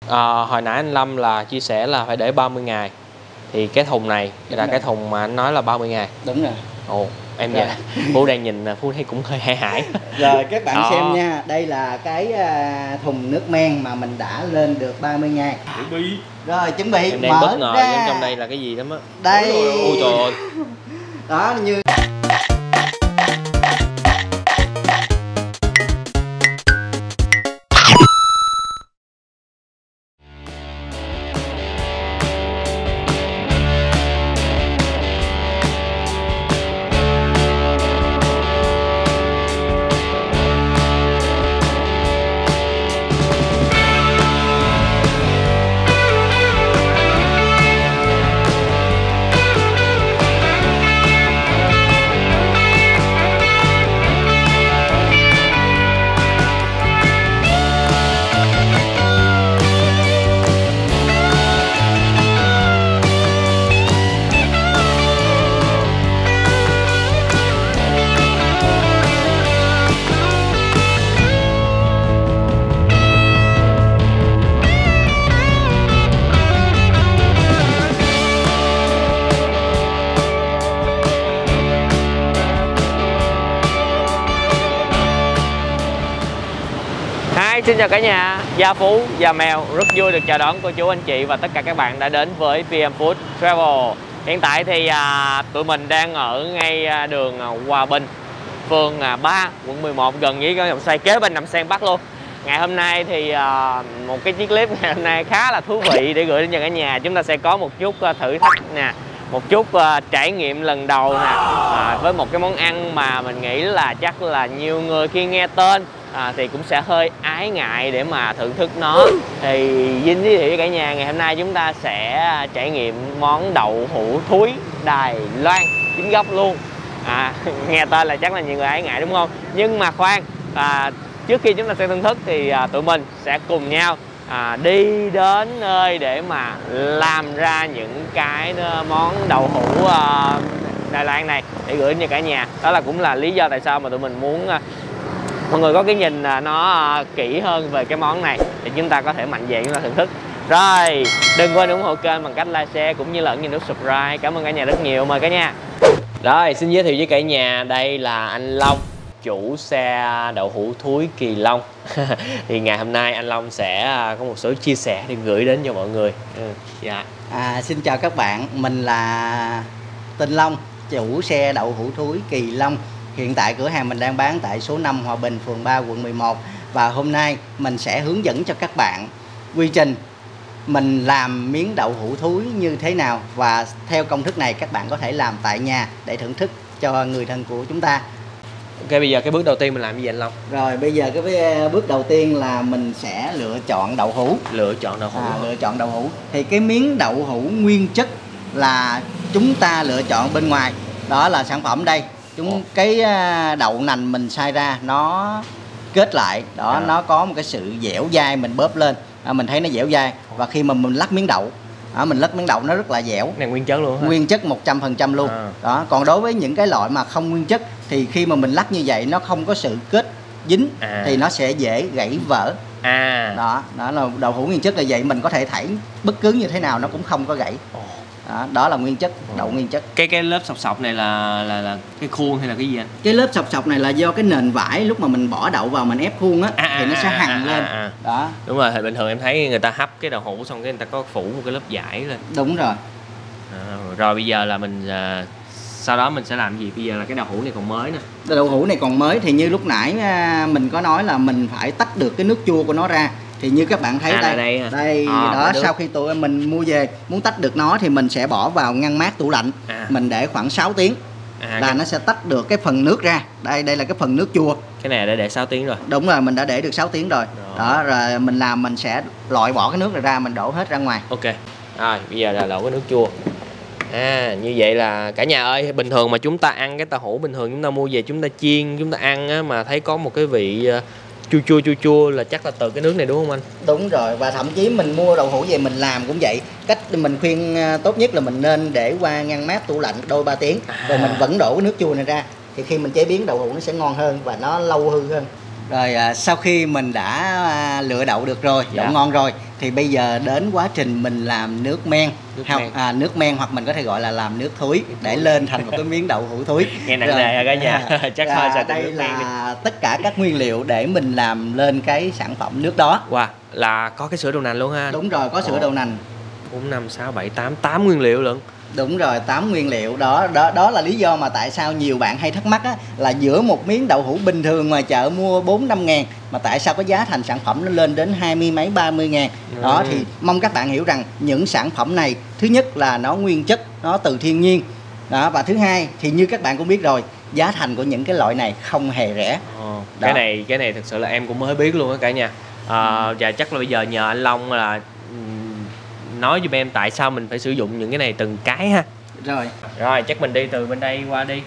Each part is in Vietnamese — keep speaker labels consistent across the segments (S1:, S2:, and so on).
S1: Hồi nãy anh Lâm là chia sẻ là phải để 30 ngày. Thì cái thùng này là cái thùng mà anh nói là 30 ngày.
S2: Đúng rồi.
S1: Ồ, em vậy Phú đang nhìn Phú thấy cũng hơi hãi hãi.
S2: Rồi các bạn xem nha, đây là cái thùng nước men mà mình đã lên được 30 ngày. Rồi chuẩn bị
S1: em đang bất ngờ ra. Trong đây là cái gì lắm á.
S2: Đây.
S1: Ôi trời ơi.
S2: Đó như
S1: Xin chào cả nhà, Gia Phú, Gia Mèo rất vui được chào đón cô chú anh chị và tất cả các bạn đã đến với PM Food Travel. Hiện tại thì tụi mình đang ở ngay đường Hòa Bình, phường 3, quận 11, gần với cái dòng xoay kế bên Đầm Sen Bắc luôn. Ngày hôm nay thì một cái chiếc clip ngày hôm nay khá là thú vị để gửi đến cho cả nhà. Chúng ta sẽ có một chút thử thách nè, một chút trải nghiệm lần đầu nè, với một cái món ăn mà mình nghĩ là chắc là nhiều người khi nghe tên thì cũng sẽ hơi ái ngại để mà thưởng thức nó. Thì Vinh giới thiệu với cả nhà, ngày hôm nay chúng ta sẽ trải nghiệm món đậu hũ thúi Đài Loan chính gốc luôn. Nghe tên là chắc là nhiều người ái ngại đúng không? Nhưng mà khoan, trước khi chúng ta sẽ thưởng thức thì tụi mình sẽ cùng nhau đi đến nơi để mà làm ra những cái món đậu hũ Đài Loan này để gửi đến cho cả nhà. Đó là cũng là lý do tại sao mà tụi mình muốn mọi người có cái nhìn nó kỹ hơn về cái món này thì chúng ta có thể mạnh dạn chúng ta thưởng thức. Rồi, đừng quên ủng hộ kênh bằng cách like, share cũng như là ấn nút subscribe. Cảm ơn cả nhà rất nhiều, mời cả nhà. Rồi, xin giới thiệu với cả nhà, đây là anh Long, chủ xe đậu hũ thúi Kỳ Long. Thì ngày hôm nay anh Long sẽ có một số chia sẻ để gửi đến cho mọi người.
S2: Xin chào các bạn, mình là tên Long, chủ xe đậu hũ thúi Kỳ Long. Hiện tại cửa hàng mình đang bán tại số 5 Hòa Bình, phường 3, quận 11. Và hôm nay mình sẽ hướng dẫn cho các bạn quy trình mình làm miếng đậu hũ thúi như thế nào. Và theo công thức này các bạn có thể làm tại nhà để thưởng thức cho người thân của chúng ta.
S1: Ok, bây giờ cái bước đầu tiên mình làm cái gì anh Long?
S2: Rồi bây giờ cái bước đầu tiên là mình sẽ lựa chọn đậu hũ.
S1: Lựa chọn đậu hũ.
S2: Lựa chọn đậu hũ. Thì cái miếng đậu hũ nguyên chất là chúng ta lựa chọn bên ngoài. Đó là sản phẩm đây. Cái đậu nành mình xay ra nó kết lại đó, nó có một cái sự dẻo dai, mình bóp lên mình thấy nó dẻo dai. Và khi mà mình lắc miếng đậu mình lắc miếng đậu nó rất là dẻo.
S1: Này nguyên chất luôn hả? Nguyên chất
S2: 100% luôn. Đó, còn đối với những cái loại mà không nguyên chất thì khi mà mình lắc như vậy nó không có sự kết dính thì nó sẽ dễ gãy vỡ. Đó là đậu hũ nguyên chất là vậy, mình có thể thảy bất cứ như thế nào nó cũng không có gãy. Đó là nguyên chất, đậu nguyên chất.
S1: Cái lớp sọc sọc này là cái khuôn hay là cái gì anh?
S2: Cái lớp sọc sọc này là do cái nền vải lúc mà mình bỏ đậu vào mình ép khuôn á thì nó sẽ hằn lên. Đó.
S1: Đúng rồi, thì bình thường em thấy người ta hấp cái đậu hũ xong cái người ta có phủ một cái lớp vải lên.
S2: Đúng rồi.
S1: Rồi bây giờ là mình sau đó mình sẽ làm gì? Bây giờ là cái đậu hũ này còn mới nè.
S2: Đậu hũ này còn mới thì như lúc nãy mình có nói là mình phải tách được cái nước chua của nó ra. Thì như các bạn thấy đây đó, sau khi tụi mình mua về muốn tách được nó thì mình sẽ bỏ vào ngăn mát tủ lạnh. Mình để khoảng 6 tiếng là nó sẽ tách được cái phần nước ra. Đây là cái phần nước chua.
S1: Cái này đã để 6 tiếng rồi.
S2: Đúng rồi, mình đã để được 6 tiếng rồi. Đó, rồi mình làm mình sẽ loại bỏ cái nước này ra, mình đổ hết ra ngoài.
S1: Ok. Rồi, bây giờ là đổ cái nước chua. Như vậy là cả nhà ơi, bình thường mà chúng ta ăn cái tàu hũ bình thường chúng ta mua về chúng ta chiên, chúng ta ăn á, mà thấy có một cái vị chua chua là chắc là từ cái nước này đúng không anh?
S2: Đúng rồi, và thậm chí mình mua đậu hũ về mình làm cũng vậy. Cách mình khuyên tốt nhất là mình nên để qua ngăn mát tủ lạnh đôi 3 tiếng rồi mình vẫn đổ cái nước chua này ra. Thì khi mình chế biến đậu hũ nó sẽ ngon hơn và nó lâu hư hơn. Rồi sau khi mình đã lựa đậu được rồi,
S1: Dạ.
S2: đậu ngon rồi, thì bây giờ đến quá trình mình làm nước men. Nước men hoặc mình có thể gọi là làm nước thúi để lên thành một cái miếng đậu hũ thúi.
S1: Nghe nặng nề cả nhà. Chắc thôi sẽ
S2: đây là tất cả các nguyên liệu để mình làm lên cái sản phẩm nước đó.
S1: Wow, là có cái sữa đậu nành luôn ha.
S2: Đúng rồi, có sữa đậu nành.
S1: 4, 5, 6, 7, 8 nguyên liệu lận.
S2: Đúng rồi, 8 nguyên liệu đó là lý do mà tại sao nhiều bạn hay thắc mắc á, là giữa một miếng đậu hũ bình thường ngoài chợ mua 4-5 ngàn mà tại sao có giá thành sản phẩm nó lên đến 20 mấy 30 ngàn. Đó thì mong các bạn hiểu rằng những sản phẩm này thứ nhất là nó nguyên chất, nó từ thiên nhiên đó, và thứ hai thì như các bạn cũng biết rồi, giá thành của những cái loại này không hề rẻ.
S1: Cái này thật sự là em cũng mới biết luôn á cả nhà. Và chắc là bây giờ nhờ anh Long là nói giùm em tại sao mình phải sử dụng những cái này từng cái ha. Rồi chắc mình đi từ bên đây qua đi.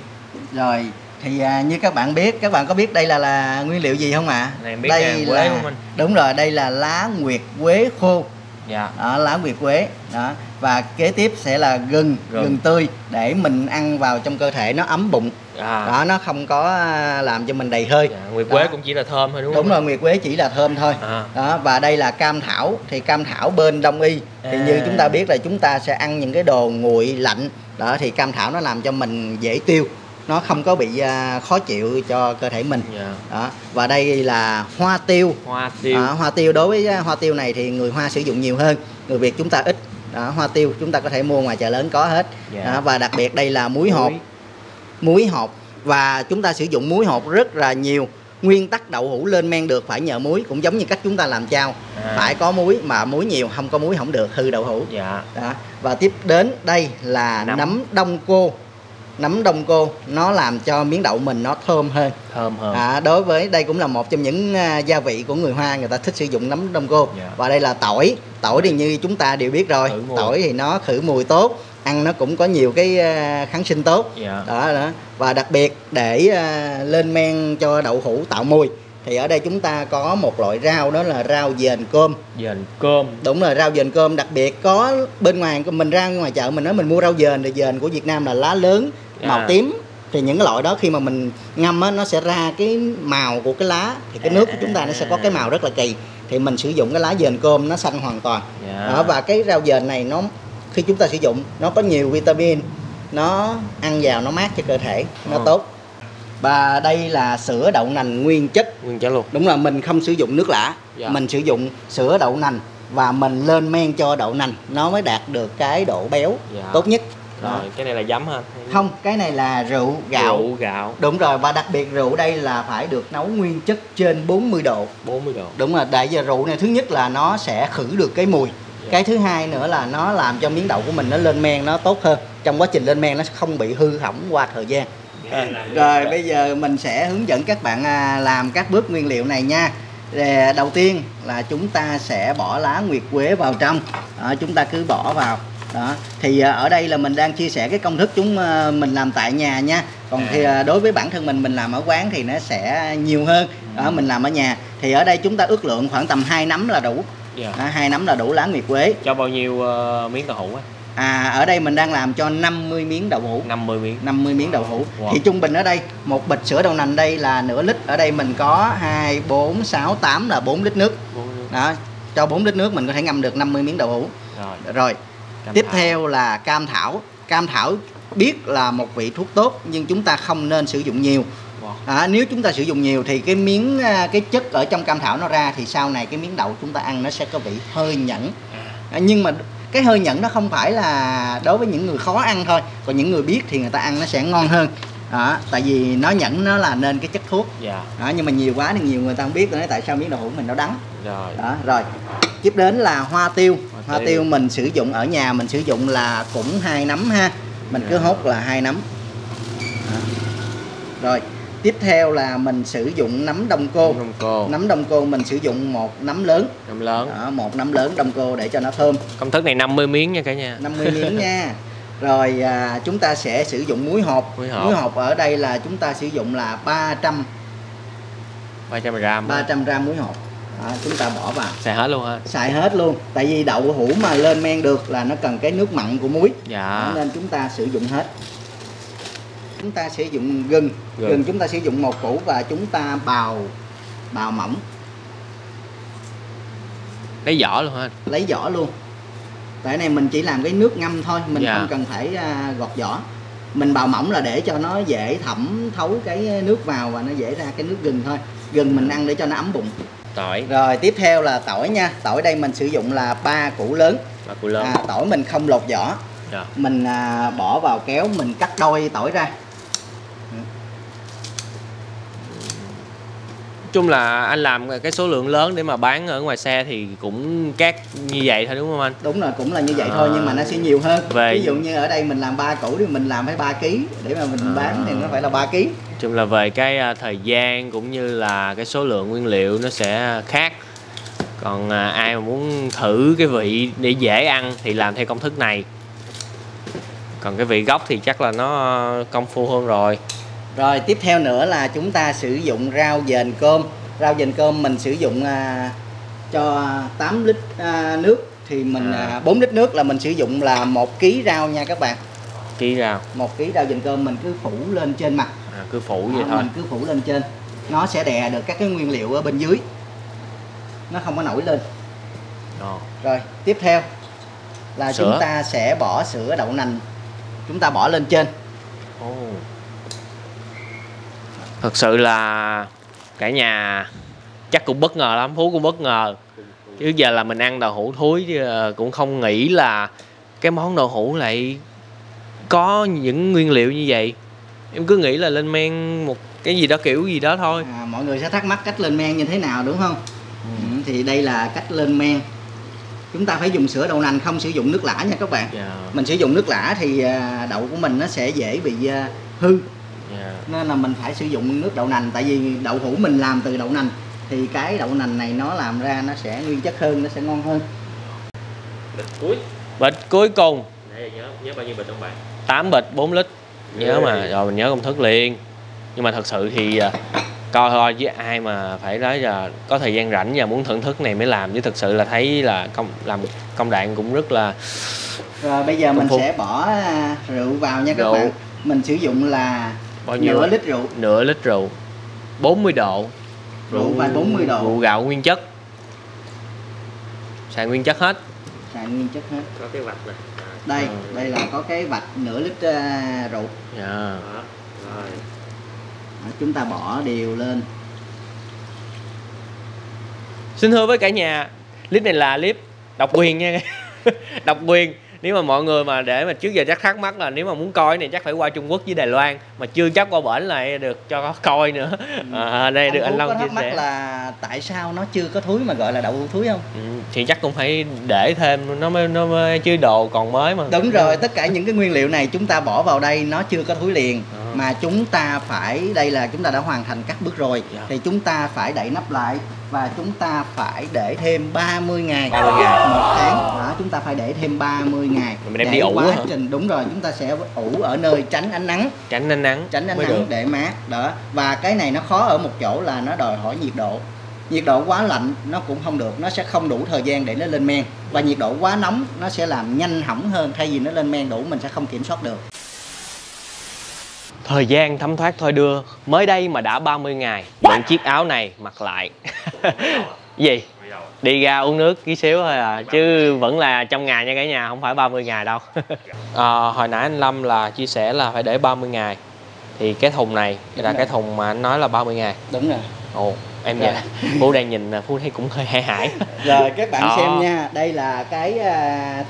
S2: Rồi thì như các bạn biết, các bạn có biết đây là nguyên liệu gì không ạ?
S1: Này em biết
S2: đây
S1: quế
S2: là
S1: không anh?
S2: Đúng rồi, đây là lá nguyệt quế khô.
S1: Dạ.
S2: Đó, lá nguyệt quế đó, và kế tiếp sẽ là gừng tươi để mình ăn vào trong cơ thể nó ấm bụng. Đó, nó không có làm cho mình đầy hơi.
S1: Dạ, nguyệt quế cũng chỉ là thơm thôi đúng không?
S2: Đúng rồi, nguyệt quế chỉ là thơm thôi. Đó, và đây là cam thảo, thì cam thảo bên Đông y thì như chúng ta biết là chúng ta sẽ ăn những cái đồ nguội lạnh đó, thì cam thảo nó làm cho mình dễ tiêu, nó không có bị khó chịu cho cơ thể mình. Đó, và đây là hoa tiêu. Hoa tiêu, đối với hoa tiêu này thì người Hoa sử dụng nhiều hơn, người Việt chúng ta ít. Đó, hoa tiêu chúng ta có thể mua ngoài chợ lớn có hết. Đó, và đặc biệt đây là muối hột, và chúng ta sử dụng muối hột rất là nhiều. Nguyên tắc đậu hũ lên men được phải nhờ muối, cũng giống như cách chúng ta làm chao, phải có muối, mà muối nhiều, không có muối không được, hư đậu hũ. Đó. Và tiếp đến đây là nấm đông cô. Nấm đông cô nó làm cho miếng đậu mình nó thơm hơn. Đối với đây cũng là một trong những gia vị của người Hoa, người ta thích sử dụng nấm đông cô. Và đây là tỏi. Tỏi thì như chúng ta đều biết rồi, tỏi thì nó khử mùi tốt, ăn nó cũng có nhiều cái kháng sinh tốt. Đó. Và đặc biệt để lên men cho đậu hũ tạo mùi thì ở đây chúng ta có một loại rau, đó là rau dền cơm. Đúng rồi, rau dền cơm. Đặc biệt có bên ngoài mình ra ngoài chợ mình nói mình mua rau dền, thì dền của Việt Nam là lá lớn màu tím, thì những cái loại đó khi mà mình ngâm á, nó sẽ ra cái màu của cái lá, thì cái nước của chúng ta nó sẽ có cái màu rất là kỳ, thì mình sử dụng cái lá dền cơm nó xanh hoàn toàn. Đó, và cái rau dền này nó khi chúng ta sử dụng nó có nhiều vitamin, nó ăn vào nó mát cho cơ thể, nó tốt. Và đây là sữa đậu nành nguyên chất luôn. Đúng là mình không sử dụng nước lã, mình sử dụng sữa đậu nành và mình lên men cho đậu nành, nó mới đạt được cái độ béo tốt nhất.
S1: Rồi, cái này là giấm ha?
S2: Không, cái này là rượu gạo. Đúng rồi, và đặc biệt rượu đây là phải được nấu nguyên chất trên 40 độ. Đúng rồi, tại giờ rượu này thứ nhất là nó sẽ khử được cái mùi. Cái thứ hai nữa là nó làm cho miếng đậu của mình nó lên men nó tốt hơn. Trong quá trình lên men nó không bị hư hỏng qua thời gian. Rồi bây giờ mình sẽ hướng dẫn các bạn làm các bước nguyên liệu này nha. Đầu tiên là chúng ta sẽ bỏ lá nguyệt quế vào trong. Chúng ta cứ bỏ vào. Đó. Thì ở đây là mình đang chia sẻ cái công thức mình làm tại nhà nha. Còn thì đối với bản thân mình làm ở quán thì nó sẽ nhiều hơn. Đó, mình làm ở nhà. Thì ở đây chúng ta ước lượng khoảng tầm 2 nắm là đủ. 2 nắm là đủ lá nguyệt quế.
S1: Cho bao nhiêu miếng đậu hũ á?
S2: Ở đây mình đang làm cho 50 miếng đậu hũ. 50 miếng đậu hũ. Thì trung bình ở đây một bịch sữa đậu nành đây là nửa lít. Ở đây mình có 2, 4, 6, 8 là 4 lít nước. Đó, cho 4 lít nước mình có thể ngâm được 50 miếng đậu hũ. Rồi. Tiếp theo là cam thảo. Cam thảo biết là một vị thuốc tốt nhưng chúng ta không nên sử dụng nhiều. Nếu chúng ta sử dụng nhiều thì cái chất ở trong cam thảo nó ra, thì sau này cái miếng đậu chúng ta ăn nó sẽ có vị hơi nhẫn. Nhưng mà cái hơi nhẫn nó không phải là đối với những người khó ăn thôi, còn những người biết thì người ta ăn nó sẽ ngon hơn. Tại vì nó nhẫn nó là nên cái chất thuốc. Nhưng mà nhiều quá thì nhiều người ta không biết, nói tại sao miếng đậu hũ mình nó đắng. Rồi tiếp đến là hoa tiêu. Hoa tiêu mình sử dụng ở nhà mình sử dụng là cũng 2 nắm ha, mình cứ hốt là 2 nắm. Rồi tiếp theo là mình sử dụng nấm đông cô. Nấm đông cô mình sử dụng 1 nắm lớn. 1 nắm lớn đông cô để cho nó thơm.
S1: Công thức này 50 miếng nha cả nhà.
S2: 50 miếng nha. Rồi chúng ta sẽ sử dụng muối hột. Muối hột ở đây là chúng ta sử dụng là 300 gram muối hột. Chúng ta bỏ vào.
S1: Xài hết luôn ha? Xài
S2: hết luôn. Tại vì đậu hũ mà lên men được là nó cần cái nước mặn của muối. Nên chúng ta sử dụng hết. Chúng ta sử dụng gừng. Gừng chúng ta sử dụng 1 củ và chúng ta bào bào mỏng.
S1: Lấy vỏ luôn hả anh?
S2: Lấy vỏ luôn. Tại này mình chỉ làm cái nước ngâm thôi, mình
S1: Dạ.
S2: không cần phải gọt vỏ. Mình bào mỏng là để cho nó dễ thẩm thấu cái nước vào và nó dễ ra cái nước gừng thôi. Gừng mình ăn để cho nó ấm bụng.
S1: Tỏi.
S2: Rồi tiếp theo là tỏi nha. Tỏi đây mình sử dụng là 3 củ lớn.
S1: 3 củ lớn.
S2: Tỏi mình không lột vỏ.
S1: Dạ.
S2: Mình bỏ vào kéo, mình cắt đôi tỏi ra.
S1: Nói chung là anh làm cái số lượng lớn để mà bán ở ngoài xe thì cũng cát như vậy thôi đúng không anh?
S2: Đúng rồi, cũng là như vậy thôi nhưng mà nó sẽ nhiều hơn.
S1: Về...
S2: Ví dụ như ở đây mình làm 3 củ thì mình làm phải 3 kg để mà mình bán thì nó phải là 3 kg.
S1: Nói chung là về cái thời gian cũng như là cái số lượng nguyên liệu nó sẽ khác. Còn ai mà muốn thử cái vị để dễ ăn thì làm theo công thức này. Còn cái vị gốc thì chắc là nó công phu hơn rồi.
S2: Rồi tiếp theo nữa là chúng ta sử dụng rau dền cơm. Rau dền cơm mình sử dụng cho 8 lít nước thì mình 4 lít nước là mình sử dụng là 1 kg rau nha các bạn.
S1: Ký rau.
S2: 1 kg rau dền cơm mình cứ phủ lên trên mặt.
S1: Cứ phủ vậy thôi.
S2: Mình cứ phủ lên trên. Nó sẽ đè được các cái nguyên liệu ở bên dưới. Nó không có nổi lên. Rồi tiếp theo là
S1: sữa.
S2: chúng ta sẽ bỏ sữa đậu nành. Chúng ta bỏ lên trên.
S1: Thật sự là cả nhà chắc cũng bất ngờ lắm, Phú cũng bất ngờ. Chứ giờ là mình ăn đậu hũ thúi chứ cũng không nghĩ là cái món đậu hũ lại có những nguyên liệu như vậy. Em cứ nghĩ là lên men một cái gì đó kiểu gì đó thôi.
S2: Mọi người sẽ thắc mắc cách lên men như thế nào đúng không? Thì đây là cách lên men. Chúng ta phải dùng sữa đậu nành, không sử dụng nước lã nha các bạn. Mình sử dụng nước lã thì đậu của mình nó sẽ dễ bị hư. Nên là mình phải sử dụng nước đậu nành. Tại vì đậu hũ mình làm từ đậu nành thì cái đậu nành này nó làm ra nó sẽ nguyên chất hơn, nó sẽ ngon hơn.
S1: Bịch cuối cùng. Nhớ bao nhiêu bịch không bạn? 8 bịch 4 lít. Nhớ mà rồi mình nhớ công thức liền. Nhưng mà thật sự thì coi thôi, với ai mà phải nói là có thời gian rảnh và muốn thưởng thức này mới làm, chứ thực sự là thấy là làm công đoạn cũng rất là.
S2: Rồi bây giờ mình sẽ bỏ rượu vào nha các bạn. Mình sử dụng là nửa lít rượu.
S1: Nửa lít rượu 40 độ.
S2: Rượu phải 40 độ.
S1: Rượu gạo nguyên chất. Xài nguyên chất hết.
S2: Xài nguyên chất hết.
S1: Có cái vạch này.
S2: Đây là có cái vạch nửa lít rượu.
S1: Rồi.
S2: Chúng ta bỏ đều lên.
S1: Xin thưa với cả nhà, clip này là clip độc quyền nha. Độc quyền. Nếu mà mọi người mà để mà trước giờ chắc thắc mắc là nếu mà muốn coi này chắc phải qua Trung Quốc với Đài Loan, mà chưa chắc qua bển lại được cho coi nữa. Đây được anh Long chia sẻ.
S2: Có thắc mắc là tại sao nó chưa có thúi mà gọi là đậu hũ thúi không?
S1: Thì chắc cũng phải để thêm nó mới chứ đồ còn mới mà.
S2: Đúng rồi, tất cả những cái nguyên liệu này chúng ta bỏ vào đây nó chưa có thúi liền. Mà chúng ta phải, đây là chúng ta đã hoàn thành các bước rồi. Thì chúng ta phải đậy nắp lại và chúng ta phải để thêm 30 ngày.
S1: 30 ngày.
S2: 1 tháng. Đó, chúng ta phải để thêm 30 ngày.
S1: Mình đem đi ủ
S2: quá trình. Đúng rồi, chúng ta sẽ ủ ở nơi tránh ánh nắng.
S1: Tránh ánh nắng
S2: để mát. Đó. Và cái này nó khó ở một chỗ là nó đòi hỏi nhiệt độ. Nhiệt độ quá lạnh nó cũng không được, nó sẽ không đủ thời gian để nó lên men. Và nhiệt độ quá nóng nó sẽ làm nhanh hỏng hơn, thay vì nó lên men đủ mình sẽ không kiểm soát được.
S1: Thời gian thấm thoát thôi đưa, mới đây mà đã 30 ngày, mượn chiếc áo này mặc lại. Gì? Đi ra uống nước tí xíu thôi à, chứ vẫn là trong ngày nha cả nhà, không phải 30 ngày đâu. Hồi nãy anh Lâm là chia sẻ là phải để 30 ngày. Thì cái thùng này là cái thùng mà anh nói là 30 ngày.
S2: Đúng rồi.
S1: Ồ, em vậy. Phú đang nhìn, Phú thấy cũng hơi hãi hãi.
S2: Rồi các bạn xem nha, đây là cái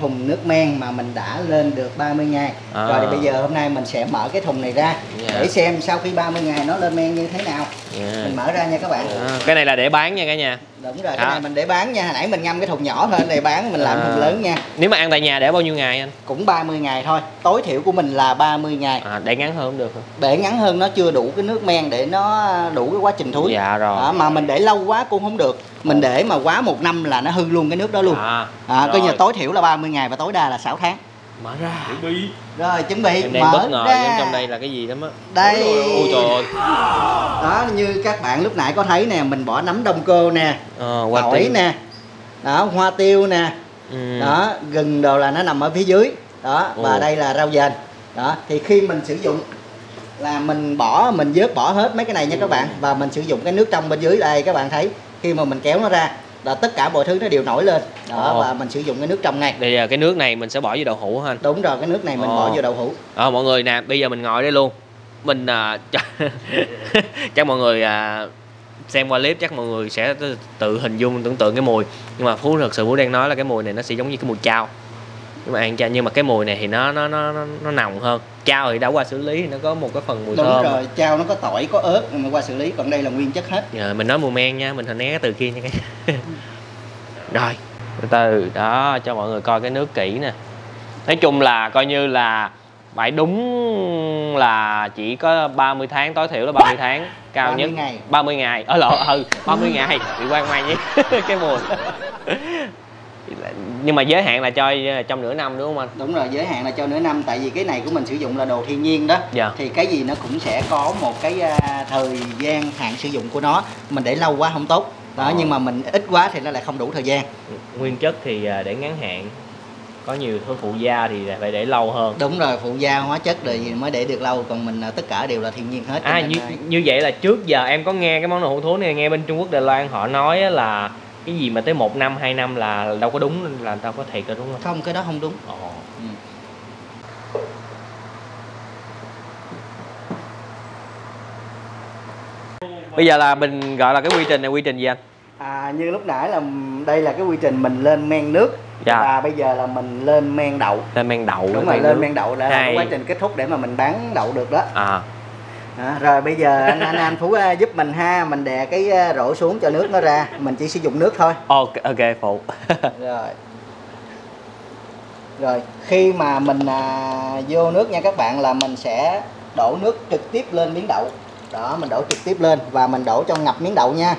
S2: thùng nước men mà mình đã lên được 30 ngày. Rồi thì bây giờ hôm nay mình sẽ mở cái thùng này ra để xem sau khi 30 ngày nó lên men như thế nào. Mình mở ra nha các bạn.
S1: Cái này là để bán nha cả nhà.
S2: Đúng rồi, cái này mình để bán nha. Hồi nãy mình ngâm cái thùng nhỏ thôi, để bán mình làm thùng lớn nha.
S1: Nếu mà ăn tại nhà để bao nhiêu ngày anh?
S2: Cũng 30 ngày thôi. Tối thiểu của mình là 30 ngày.
S1: Để ngắn hơn cũng được hả?
S2: Để ngắn hơn nó chưa đủ cái nước men để nó đủ cái quá trình thúi.
S1: Dạ rồi.
S2: Mà mình để lâu quá cũng không được. Mình để mà quá 1 năm là nó hư luôn cái nước đó luôn. Coi như tối thiểu là 30 ngày và tối đa là 6 tháng.
S1: Mở ra.
S2: Rồi chuẩn bị.
S1: Em đang bất ngờ trong đây là cái gì lắm á.
S2: Đây.
S1: Ôi trời ơi.
S2: Đó, như các bạn lúc nãy có thấy nè, mình bỏ nấm đông cô nè, tỏi nè, đó, hoa tiêu nè, đó, gừng đồ là nó nằm ở phía dưới, đó, và đây là rau dền, đó. Thì khi mình sử dụng là mình vớt bỏ hết mấy cái này nha các bạn, và mình sử dụng cái nước trong bên dưới đây. Các bạn thấy khi mà mình kéo nó ra là tất cả mọi thứ nó đều nổi lên đó, và mình sử dụng cái nước trong ngay.
S1: Bây giờ cái nước này mình sẽ bỏ vô đậu hũ hả anh?
S2: Đúng rồi, cái nước này mình bỏ vô đậu hũ.
S1: Mọi người nè, bây giờ mình ngồi đây luôn. Mình chắc mọi người xem qua clip chắc mọi người sẽ tự hình dung tưởng tượng cái mùi, nhưng mà Phú thật sự Phú đang nói là cái mùi này nó sẽ giống như cái mùi chao, nhưng mà cái mùi này thì nó nồng hơn. Chao thì đã qua xử lý thì nó có một cái phần mùi thơm.
S2: Đúng rồi, chao nó có tỏi có ớt mà qua xử lý, còn đây là nguyên chất hết.
S1: Mình nói mùi men nha, mình hồi né cái từ kia nha cái. Rồi từ từ đó cho mọi người coi cái nước kỹ nè. Nói chung là coi như là phải đúng là chỉ có 30 tháng, tối thiểu là 30 tháng, cao 30 nhất ngày. 30 ngày. 30 ngày bị quan ngoan với cái mùi. Nhưng mà giới hạn là cho trong nửa năm đúng không anh? Đúng rồi, giới hạn là cho nửa năm, tại vì cái này của mình sử dụng là đồ thiên nhiên đó. Dạ. Thì cái gì nó cũng sẽ có một cái thời gian hạn sử dụng của nó, mình để lâu quá không tốt đó. Nhưng mà mình ít quá thì nó lại không đủ thời gian. Nguyên chất thì để ngắn hạn, có nhiều thứ phụ gia thì phải để lâu hơn. Đúng rồi, phụ gia hóa chất rồi mới để được lâu, còn mình tất cả đều là thiên nhiên hết. Như vậy là trước giờ em có nghe cái món đồ hủ thú này, nghe bên Trung Quốc Đài Loan họ nói là cái gì mà tới 1 năm 2 năm là đâu có đúng, là đâu có thiệt rồi đúng không? Không, cái đó không đúng. Bây giờ là mình gọi là cái quy trình này, quy trình gì anh? Như lúc nãy là đây là cái quy trình mình lên men nước. Dạ. Và bây giờ là mình lên men đậu. Lên men đậu. Đúng rồi, lên men đậu là cái quá trình kết thúc để mà mình bán đậu được đó. Rồi bây giờ anh Phú giúp mình ha, mình đè cái rổ xuống cho nước nó ra, mình chỉ sử dụng nước thôi. Ok phụ. Rồi khi mà mình vô nước nha các bạn, là mình sẽ đổ nước trực tiếp lên miếng đậu đó, mình đổ trực tiếp lên và mình đổ trong ngập miếng đậu nha.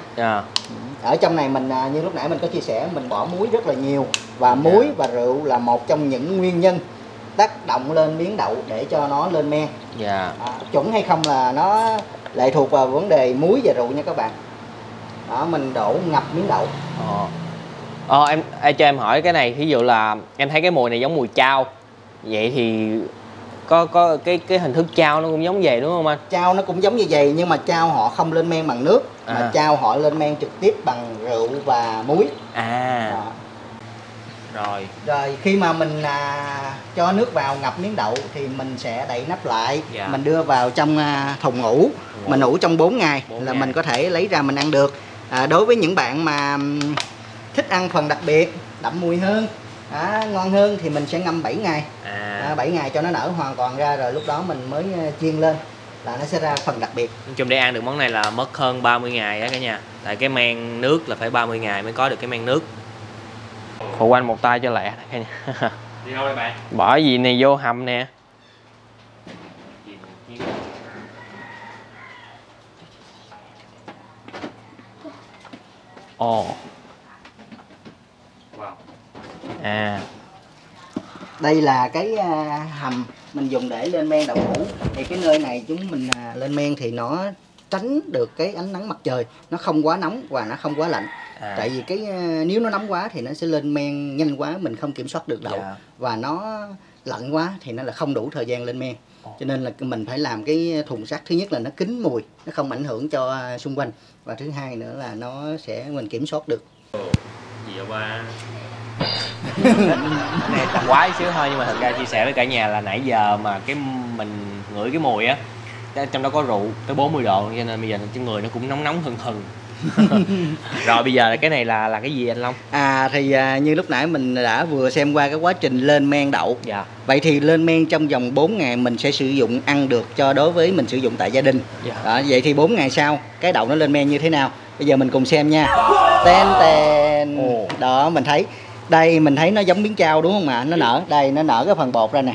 S1: Ở trong này mình như lúc nãy mình có chia sẻ, mình bỏ muối rất là nhiều, và muối và rượu là một trong những nguyên nhân tác động lên miếng đậu để cho nó lên men. Chuẩn hay không là nó lệ thuộc vào vấn đề muối và rượu nha các bạn. Đó, mình đổ ngập miếng đậu. Em cho em hỏi cái này, ví dụ là em thấy cái mùi này giống mùi chao, vậy thì có cái hình thức chao nó cũng giống vậy đúng không anh? Chao nó cũng giống như vậy, nhưng mà chao họ không lên men bằng nước, mà chao họ lên men trực tiếp bằng rượu và muối. Rồi khi mà mình cho nước vào ngập miếng đậu thì mình sẽ đậy nắp lại. Mình đưa vào trong thùng ủ. Mình ủ trong 4 ngày là mình có thể lấy ra mình ăn được. Đối với những bạn mà thích ăn phần đặc biệt, đậm mùi hơn, ngon hơn thì mình sẽ ngâm 7 ngày. 7 ngày cho nó nở hoàn toàn ra, rồi lúc đó mình mới chiên lên là nó sẽ ra phần đặc biệt. Nói chung để ăn được món này là mất hơn 30 ngày á cả nhà. Tại cái men nước là phải 30 ngày mới có được cái men nước. Phụ quanh một tay cho lẹ cả nhà. Đi đâu đây bạn? Bỏ gì này vô hầm nè. Đây là cái hầm mình dùng để lên men đậu hũ. Thì cái nơi này chúng mình lên men thì nó tránh được cái ánh nắng mặt trời, nó không quá nóng và nó không quá lạnh. Tại vì cái nếu nó nóng quá thì nó sẽ lên men nhanh quá, mình không kiểm soát được đậu. Và nó lạnh quá thì nó là không đủ thời gian lên men. Cho nên là mình phải làm cái thùng sắt, thứ nhất là nó kín mùi, nó không ảnh hưởng cho xung quanh, và thứ hai nữa là nó sẽ mình kiểm soát được. Gì vậy ba? Này tầm quái xíu thôi, nhưng mà thật ra chia sẻ với cả nhà là nãy giờ mà cái mình ngửi cái mùi á, trong đó có rượu tới 40 độ, cho nên bây giờ cái người nó cũng nóng nóng hừng hừng. Rồi bây giờ cái này là cái gì anh Long? Thì như lúc nãy mình đã vừa xem qua cái quá trình lên men đậu. Vậy thì lên men trong vòng 4 ngày mình sẽ sử dụng ăn được cho đối với mình sử dụng tại gia đình. Đó, vậy thì 4 ngày sau cái đậu nó lên men như thế nào? Bây giờ mình cùng xem nha. Đó, mình thấy đây, mình thấy nó giống miếng chao đúng không ạ? Nó nở, đây nó nở cái phần bột ra nè.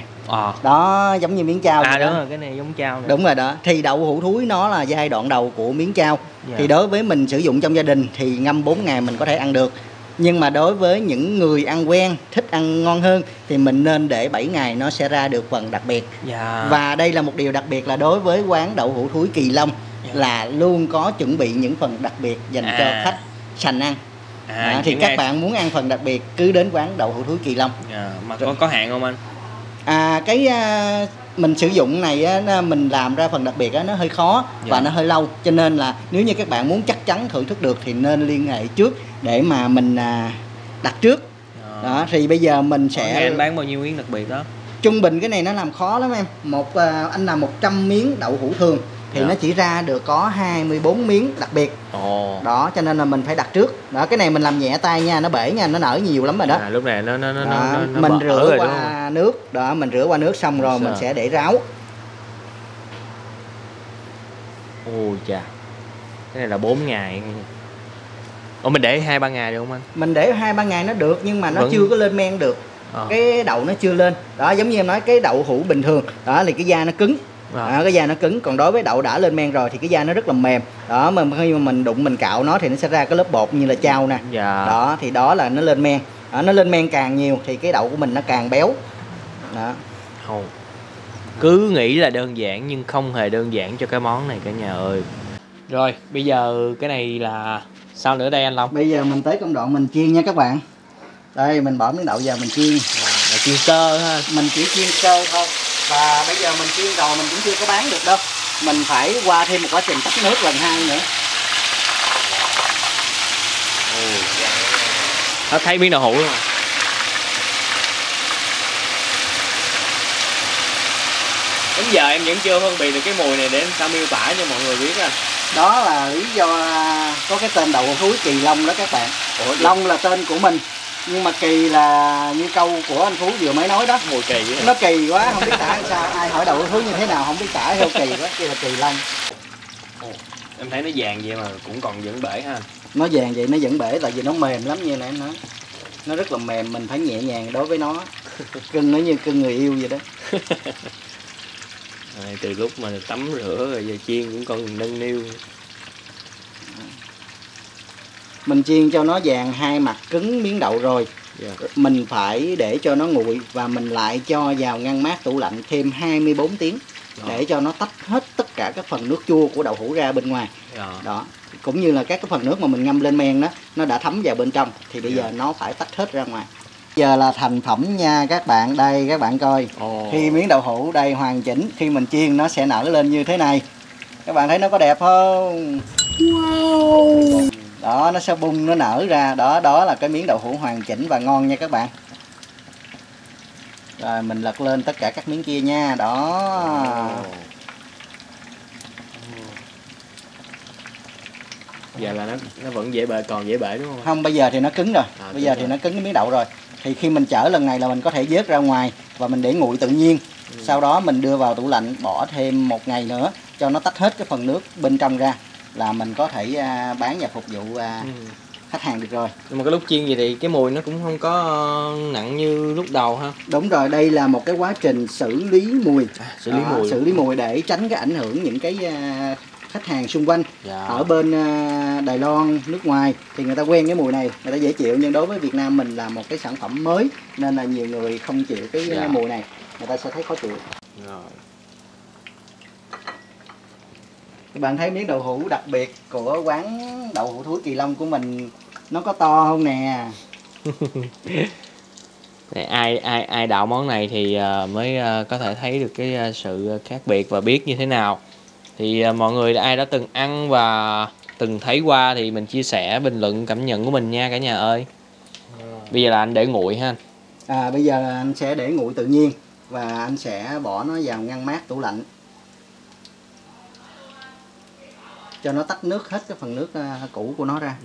S1: Đó, giống như miếng chao. Đúng rồi, cái này giống chao nè. Đúng rồi đó. Thì đậu hũ thúi nó là giai đoạn đầu của miếng chao. Thì đối với mình sử dụng trong gia đình thì ngâm 4 ngày mình có thể ăn được. Nhưng mà đối với những người ăn quen, thích ăn ngon hơn thì mình nên để 7 ngày nó sẽ ra được phần đặc biệt. Và đây là một điều đặc biệt là đối với quán đậu hũ thúi Kỳ Long là luôn có chuẩn bị những phần đặc biệt dành cho khách sành ăn. Thì các bạn muốn ăn phần đặc biệt cứ đến quán đậu hũ thúi Kỳ Long. Mà có hạn không anh?
S2: mình sử dụng này á, mình làm ra phần đặc biệt á, nó hơi khó và nó hơi lâu, cho nên là nếu như các bạn muốn chắc chắn thưởng thức được thì nên liên hệ trước để mà mình đặt trước. Đó thì bây giờ mình sẽ
S1: anh bán bao nhiêu miếng đặc biệt đó?
S2: Trung bình cái này nó làm khó lắm em. Anh làm 100 miếng đậu hũ thường thì nó chỉ ra được có 24 miếng đặc biệt. Đó cho nên là mình phải đặt trước. Đó cái này mình làm nhẹ tay nha, nó bể nha, nó nở nhiều lắm rồi đó.
S1: Lúc này nó
S2: mình rửa qua nước. Đó mình rửa qua nước xong rồi mình sẽ để ráo.
S1: Ôi chà. Cái này là 4 ngày. Ủa mình để 2-3 ngày được không anh?
S2: Mình để 2-3 ngày nó được nhưng mà nó chưa có lên men được. Cái đậu nó chưa lên. Đó giống như em nói cái đậu hũ bình thường, đó thì cái da nó cứng. Đó, cái da nó cứng, còn đối với đậu đã lên men rồi thì cái da nó rất là mềm. Đó mà khi mà mình đụng mình cạo nó thì nó sẽ ra cái lớp bột như là chao nè. Đó thì đó là nó lên men. Đó, nó lên men càng nhiều thì cái đậu của mình nó càng béo. Đó.
S1: Cứ nghĩ là đơn giản nhưng không hề đơn giản cho cái món này cả nhà ơi. Rồi bây giờ cái này là sao nữa đây anh Long?
S2: Bây giờ mình tới công đoạn mình chiên nha các bạn. Đây mình bỏ miếng đậu vào mình chiên.
S1: Chiên sơ ha.
S2: Mình chỉ chiên sơ thôi. Và bây giờ mình chiên rồi mình cũng chưa có bán được đâu. Mình phải qua thêm một quá trình tắt nước lần 2 nữa.
S1: Nó thấy miếng đậu hũ luôn. Đến giờ em vẫn chưa phân biệt được cái mùi này để sao miêu tả cho mọi người biết anh.
S2: Đó là lý do có cái tên đậu hũ thúi Kỳ Long đó các bạn. Long là tên của mình, nhưng mà Kỳ là như câu của anh Phú vừa mới nói đó.
S1: Mùi kỳ vậy.
S2: Nó kỳ quá không biết tả làm sao. Ai hỏi đậu hũ thúi như thế nào không biết tả, theo kỳ quá. Kia là Kỳ Long.
S1: Em thấy nó vàng vậy mà cũng còn vẫn bể ha.
S2: Nó vàng vậy nó vẫn bể tại vì nó mềm lắm như nãy em nói. Nó rất là mềm, mình phải nhẹ nhàng đối với nó. Cưng nó như cưng người yêu vậy đó.
S1: Từ lúc mà tắm rửa rồi giờ chiên cũng còn nâng niu.
S2: Mình chiên cho nó vàng hai mặt cứng miếng đậu rồi. Mình phải để cho nó nguội và mình lại cho vào ngăn mát tủ lạnh thêm 24 tiếng để cho nó tách hết tất cả các phần nước chua của đậu hũ ra bên ngoài. Đó. Cũng như là các cái phần nước mà mình ngâm lên men đó, nó đã thấm vào bên trong thì bây giờ nó phải tách hết ra ngoài. Giờ là thành phẩm nha các bạn. Đây các bạn coi. Khi miếng đậu hũ đây hoàn chỉnh, khi mình chiên nó sẽ nở lên như thế này. Các bạn thấy nó có đẹp không? Wow. Đó nó sẽ bung nó nở ra. Đó là cái miếng đậu hũ hoàn chỉnh và ngon nha các bạn. Rồi mình lật lên tất cả các miếng kia nha. Đó.
S1: Giờ là nó vẫn dễ bể, còn dễ bể đúng không?
S2: Không, bây giờ thì nó cứng rồi. Bây giờ thì nó cứng cái miếng đậu rồi. Thì khi mình chở lần này là mình có thể vớt ra ngoài và mình để nguội tự nhiên. Sau đó mình đưa vào tủ lạnh bỏ thêm 1 ngày nữa cho nó tách hết cái phần nước bên trong ra là mình có thể bán và phục vụ khách hàng được rồi.
S1: Nhưng mà cái lúc chiên gì thì cái mùi nó cũng không có nặng như lúc đầu ha.
S2: Đúng rồi, đây là một cái quá trình xử lý mùi. Xử lý mùi để tránh cái ảnh hưởng những cái khách hàng xung quanh. Ở bên Đài Loan, nước ngoài thì người ta quen cái mùi này, người ta dễ chịu, nhưng đối với Việt Nam mình là một cái sản phẩm mới nên là nhiều người không chịu cái mùi này, người ta sẽ thấy khó chịu. Các bạn thấy miếng đậu hũ đặc biệt của quán đậu hũ thúi Kỳ Long của mình nó có to không nè.
S1: ai đạo món này thì mới có thể thấy được cái sự khác biệt và biết như thế nào. Thì mọi người ai đã từng ăn và từng thấy qua thì mình chia sẻ bình luận cảm nhận của mình nha cả nhà ơi. Bây giờ là anh để nguội ha.
S2: Bây giờ là anh sẽ để nguội tự nhiên và anh sẽ bỏ nó vào ngăn mát tủ lạnh cho nó tách nước hết cái phần nước cũ của nó ra.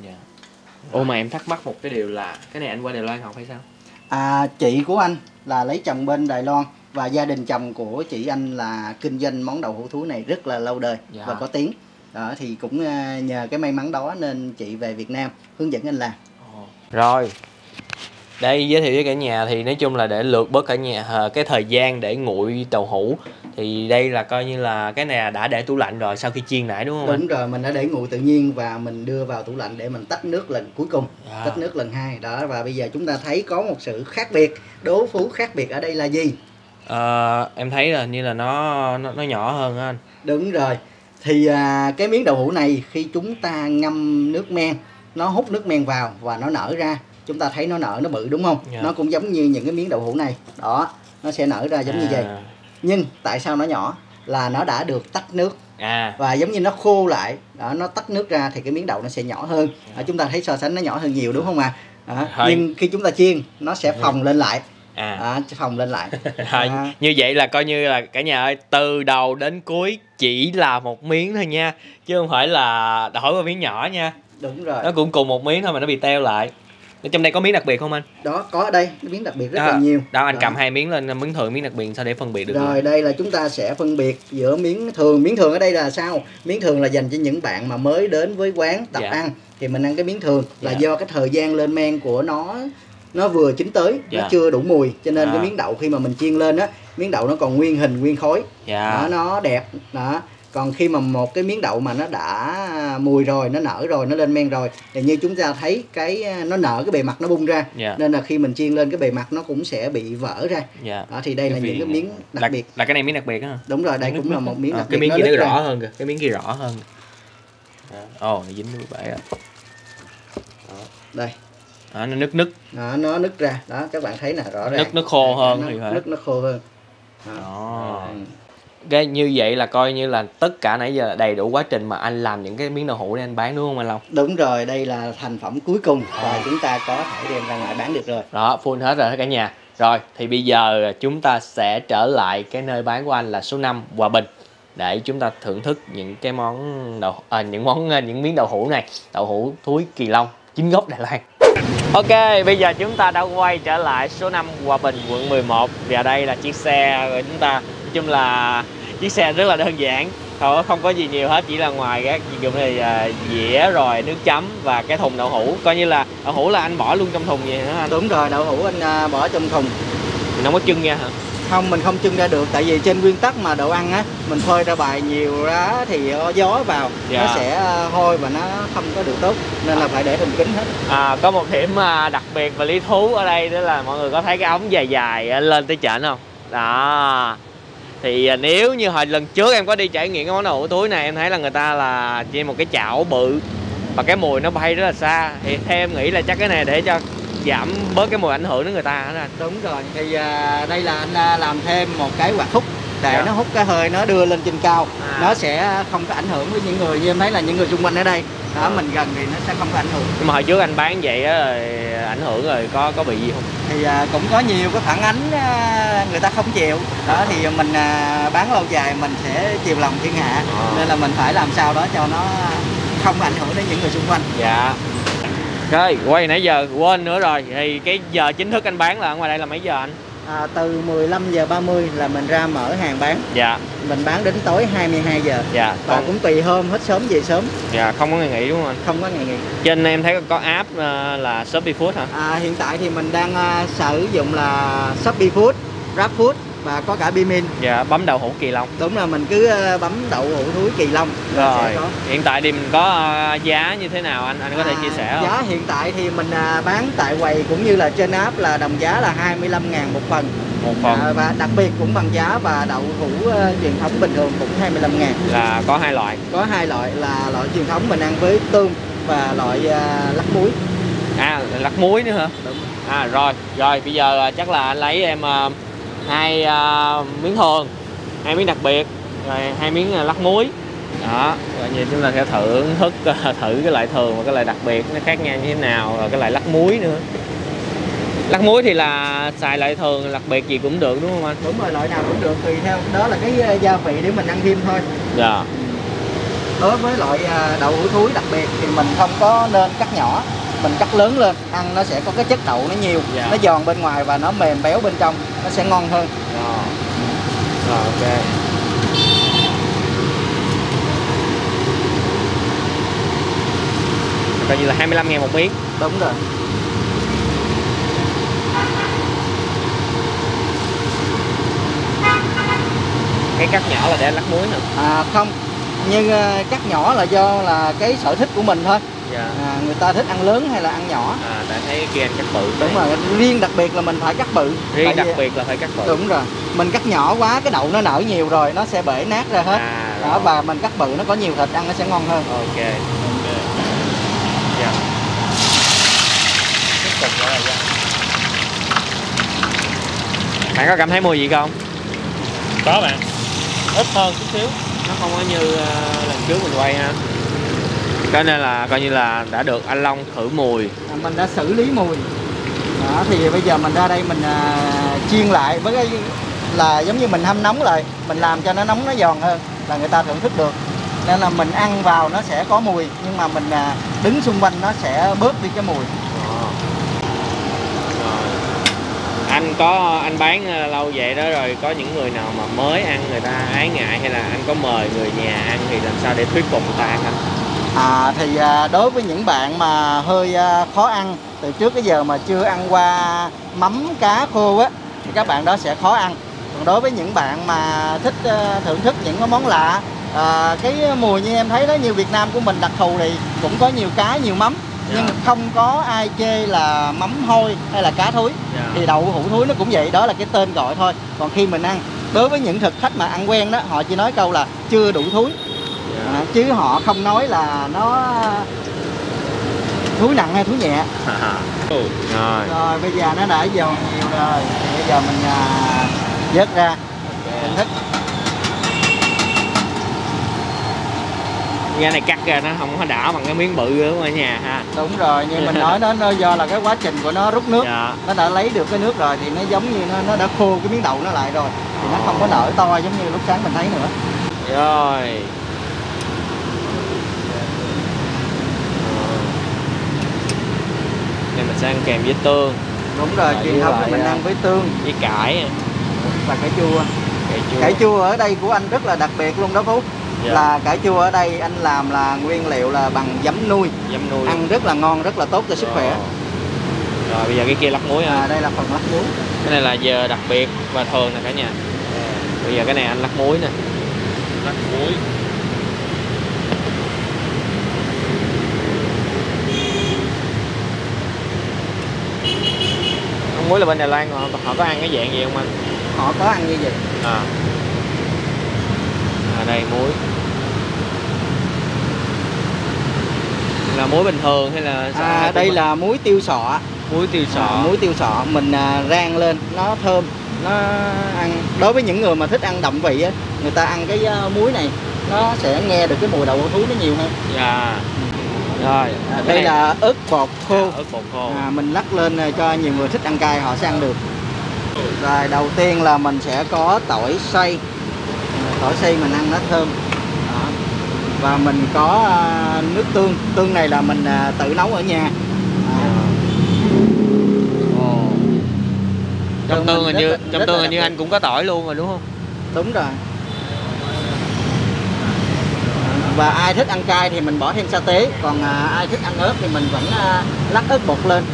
S1: Ồ mà em thắc mắc một cái điều là cái này anh qua Đài Loan học hay sao?
S2: Chị của anh là lấy chồng bên Đài Loan và gia đình chồng của chị anh là kinh doanh món đậu hũ thúi này rất là lâu đời và có tiếng. Đó thì cũng nhờ cái may mắn đó nên chị về Việt Nam hướng dẫn anh làm.
S1: Rồi. Đây giới thiệu với cả nhà thì nói chung là để lượt bớt cả nhà cái thời gian để nguội đậu hũ. Thì đây là coi như là cái này đã để tủ lạnh rồi sau khi chiên nãy đúng không?
S2: Đúng rồi, mình đã để nguội tự nhiên và mình đưa vào tủ lạnh để mình tách nước lần cuối cùng, tách nước lần 2 đó. Và bây giờ chúng ta thấy có một sự khác biệt, đố Phú khác biệt ở đây là gì?
S1: Em thấy là như là nó nhỏ hơn á anh.
S2: Đúng rồi, thì cái miếng đậu hũ này khi chúng ta ngâm nước men, nó hút nước men vào và nó nở ra. Chúng ta thấy nó nở, nó bự đúng không? Nó cũng giống như những cái miếng đậu hũ này. Đó, nó sẽ nở ra giống như vậy. Nhưng tại sao nó nhỏ? Là nó đã được tách nước. Và giống như nó khô lại đó, nó tách nước ra thì cái miếng đậu nó sẽ nhỏ hơn. Chúng ta thấy so sánh nó nhỏ hơn nhiều đúng không ạ? Nhưng khi chúng ta chiên nó sẽ phồng lên lại. Phồng lên lại.
S1: Như vậy là coi như là cả nhà ơi, từ đầu đến cuối chỉ là một miếng thôi nha, chứ không phải là đổi qua miếng nhỏ nha.
S2: Đúng rồi.
S1: Nó cũng cùng một miếng thôi mà nó bị teo lại. Ở trong đây có miếng đặc biệt không anh?
S2: Đó, có ở đây, miếng đặc biệt rất là nhiều.
S1: Đâu anh cầm hai miếng lên, miếng thường miếng đặc biệt sao để phân biệt được?
S2: Rồi đây là chúng ta sẽ phân biệt giữa miếng thường. Miếng thường ở đây là sao? Miếng thường là dành cho những bạn mà mới đến với quán tập ăn thì mình ăn cái miếng thường là do cái thời gian lên men của nó vừa chín tới, nó chưa đủ mùi, cho nên cái miếng đậu khi mà mình chiên lên á, miếng đậu nó còn nguyên hình nguyên khối. Nó đẹp đó. Còn khi mà một cái miếng đậu mà nó đã mùi rồi, nó nở rồi, nó lên men rồi thì như chúng ta thấy nó nở, cái bề mặt nó bung ra. Nên là khi mình chiên lên cái bề mặt nó cũng sẽ bị vỡ ra. Đó, thì đây là những cái miếng đặc biệt.
S1: Là cái này miếng đặc biệt á.
S2: Đúng rồi, đây cũng là một miếng đặc biệt.
S1: Cái miếng kia nó rõ hơn kìa, cái miếng kia rõ hơn. Nó dính nước bể rồi.
S2: Đây.
S1: Nó nứt.
S2: Nó nứt ra. Đó, các bạn thấy nè, rõ ràng.
S1: Nó khô hơn.
S2: Nó khô hơn.
S1: Cái như vậy là coi như là tất cả nãy giờ là đầy đủ quá trình mà anh làm những cái miếng đậu hũ để anh bán đúng không anh Long?
S2: Đúng rồi, đây là thành phẩm cuối cùng và chúng ta có thể đem ra ngoài bán được rồi.
S1: Đó, full hết rồi cả nhà. Rồi, thì bây giờ chúng ta sẽ trở lại cái nơi bán của anh là số 5 Hòa Bình để chúng ta thưởng thức những cái món những miếng đậu hũ này, đậu hũ thúi Kỳ Long chính gốc Đài Loan. Ok, bây giờ chúng ta đã quay trở lại số 5 Hòa Bình, quận 11 và đây là chiếc xe của chúng ta. Nói chung là chiếc xe rất là đơn giản, không có gì nhiều hết, chỉ là ngoài các dụng này dĩa rồi nước chấm và cái thùng đậu hũ. Coi như là đậu hũ là anh bỏ luôn trong thùng vậy hả anh?
S2: Đúng rồi, đậu hũ anh bỏ trong thùng.
S1: Mình không có trưng ra hả?
S2: Không, mình không trưng ra được, tại vì trên nguyên tắc mà đồ ăn á, mình phơi ra bài nhiều quá thì gió vào nó sẽ hôi và nó không có được tốt, nên là phải để thùng kính hết.
S1: Có một điểm đặc biệt và lý thú ở đây đó là mọi người có thấy cái ống dài dài lên tới trển không? Đó. Thì nếu như hồi lần trước em có đi trải nghiệm cái món đậu hũ thúi này, em thấy là người ta là trên một cái chảo bự và cái mùi nó bay rất là xa. Thì theo em nghĩ là chắc cái này để cho giảm bớt cái mùi ảnh hưởng đến người ta hả anh?
S2: Đúng rồi, thì đây là anh làm thêm một cái quạt hút để nó hút cái hơi, nó đưa lên trên cao. Nó sẽ không có ảnh hưởng với những người, như em thấy là những người xung quanh ở đây đó, mình gần thì nó sẽ không có ảnh hưởng.
S1: Nhưng mà hồi trước anh bán vậy á, ảnh hưởng rồi có bị gì không?
S2: Thì cũng có nhiều cái phản ánh người ta không chịu đó, thì mình bán lâu dài mình sẽ chiều lòng thiên hạ, nên là mình phải làm sao đó cho nó không ảnh hưởng đến những người xung quanh.
S1: Dạ. Rồi, quay nãy giờ quên nữa rồi. Thì cái giờ chính thức anh bán là ở ngoài đây là mấy giờ anh?
S2: Từ 15:30 là mình ra mở hàng bán.
S1: Dạ.
S2: Mình bán đến tối 22 giờ.
S1: Dạ.
S2: Và cũng tùy hôm, hết sớm về sớm.
S1: Dạ, không có ngày nghỉ đúng không anh?
S2: Không có ngày nghỉ.
S1: Trên em thấy có app là Shopee Food hả?
S2: Hiện tại thì mình đang sử dụng là Shopee Food, GrabFood và có cả Bimin.
S1: Dạ, bấm đậu hũ Kỳ Long.
S2: Đúng là mình cứ bấm đậu hũ thúi Kỳ Long
S1: rồi sẽ có. Hiện tại thì mình có giá như thế nào anh có thể chia sẻ không?
S2: Giá hiện tại thì mình bán tại quầy cũng như là trên app là đồng giá là 25.000 một phần. Và đặc biệt cũng bằng giá, và đậu hũ truyền thống bình thường cũng 25.000.
S1: Là có hai loại.
S2: Có hai loại, là loại truyền thống mình ăn với tôm và loại lắc muối.
S1: Lắc muối nữa hả?
S2: Đúng.
S1: Rồi bây giờ chắc là anh lấy em hai miếng thường, hai miếng đặc biệt, rồi hai miếng lắc muối. Đó, rồi như chúng ta sẽ thưởng thức thử cái loại thường và cái loại đặc biệt nó khác nhau như thế nào, rồi cái loại lắc muối nữa. Lắc muối thì là xài loại thường, đặc biệt gì cũng được đúng không anh?
S2: Đúng rồi, loại nào cũng được, tùy theo đó là cái gia vị để mình ăn thêm thôi.
S1: Dạ.
S2: Đối với loại đậu hũ thúi đặc biệt thì mình không có nên cắt nhỏ, mình cắt lớn lên, ăn nó sẽ có cái chất đậu nó nhiều, nó giòn bên ngoài và nó mềm béo bên trong, nó sẽ ngon hơn.
S1: Rồi ok. Coi như là 25.000 một miếng.
S2: Đúng rồi.
S1: Cái cắt nhỏ là để lắc muối nè.
S2: Không, nhưng cắt nhỏ là do là cái sở thích của mình thôi. Người ta thích ăn lớn hay là ăn nhỏ.
S1: Tại thấy kia anh cắt bự.
S2: Đúng rồi, riêng đặc biệt là mình phải cắt bự.
S1: Riêng đặc biệt là phải cắt bự.
S2: Đúng rồi, mình cắt nhỏ quá cái đậu nó nở nhiều rồi nó sẽ bể nát ra hết. Đó, và mình cắt bự nó có nhiều thịt ăn nó sẽ ngon hơn.
S1: Ok. Dạ. Tiếp tục nữa là bạn có cảm thấy mùi gì không? Có bạn, ít hơn chút xíu, nó không có như lần trước mình quay ha. Cho nên là coi như là đã được anh Long thử mùi.
S2: Mình đã xử lý mùi. Đó, thì bây giờ mình ra đây mình chiên lại với cái là giống như mình hâm nóng lại, mình làm cho nó nóng nó giòn hơn là người ta thưởng thức được. Nên là mình ăn vào nó sẽ có mùi, nhưng mà mình đứng xung quanh nó sẽ bớt đi cái mùi.
S1: Anh bán lâu vậy đó rồi, có những người nào mà mới ăn người ta ái ngại, hay là anh có mời người nhà ăn thì làm sao để thuyết phục người ta ăn anh?
S2: Thì đối với những bạn mà hơi khó ăn từ trước cái giờ mà chưa ăn qua mắm cá khô á thì các bạn đó sẽ khó ăn. Còn đối với những bạn mà thích thưởng thức những cái món lạ, cái mùi như em thấy đó, như Việt Nam của mình đặc thù thì cũng có nhiều cá nhiều mắm, nhưng không có ai chê là mắm hôi hay là cá thúi. Thì đậu hũ thúi nó cũng vậy, đó là cái tên gọi thôi. Còn khi mình ăn, đối với những thực khách mà ăn quen đó, họ chỉ nói câu là chưa đủ thúi, chứ họ không nói là nó thúi nặng hay thúi nhẹ. Rồi bây giờ nó đã giòn nhiều rồi, bây giờ mình vớt ra thưởng thức.
S1: Cái này cắt ra nó không có đảo bằng cái miếng bự ở ngoài nhà ha.
S2: Đúng rồi, như mình nói nó do là cái quá trình của nó rút nước. Nó đã lấy được cái nước rồi thì nó giống như nó đã khô cái miếng đậu nó lại rồi, thì nó không có nở to giống như lúc sáng mình thấy nữa.
S1: Rồi này mình sẽ ăn kèm với tương.
S2: Đúng rồi, truyền thống thì mình ăn với tương
S1: với cải
S2: và cải chua. Cải chua ở đây của anh rất là đặc biệt luôn đó Phú. Là cải chua ở đây anh làm là nguyên liệu là bằng giấm nuôi. Ăn rất là ngon, rất là tốt cho sức khỏe.
S1: Rồi bây giờ cái kia lắc muối ha.
S2: Đây là phần lắc muối.
S1: Cái này là giờ đặc biệt và thường nè cả nhà. Bây giờ cái này anh lắc muối nè. Lắc muối. Muối là bên Đài Loan họ có ăn cái dạng gì không anh?
S2: Họ có ăn như vậy.
S1: Đây muối là muối bình thường hay là
S2: đây là muối tiêu sọ.
S1: Muối tiêu sọ.
S2: Muối tiêu sọ mình rang lên nó thơm, nó ăn. Đối với những người mà thích ăn đậm vị á, người ta ăn cái muối này nó sẽ nghe được cái mùi đậu hũ thúi nó nhiều hơn.
S1: Rồi
S2: đây là ớt bột khô.
S1: Ớt bột khô.
S2: Mình lắc lên cho nhiều người thích ăn cay họ sẽ ăn được. Rồi đầu tiên là mình sẽ có tỏi xay. Tỏi xay mình ăn nó thơm. Đó. Và mình có nước tương. Tương này là mình tự nấu ở nhà.
S1: Trong tương hình như anh cũng có tỏi luôn rồi đúng không?
S2: Đúng rồi. Và ai thích ăn cay thì mình bỏ thêm sa tế, còn ai thích ăn ớt thì mình vẫn lắc ớt bột lên.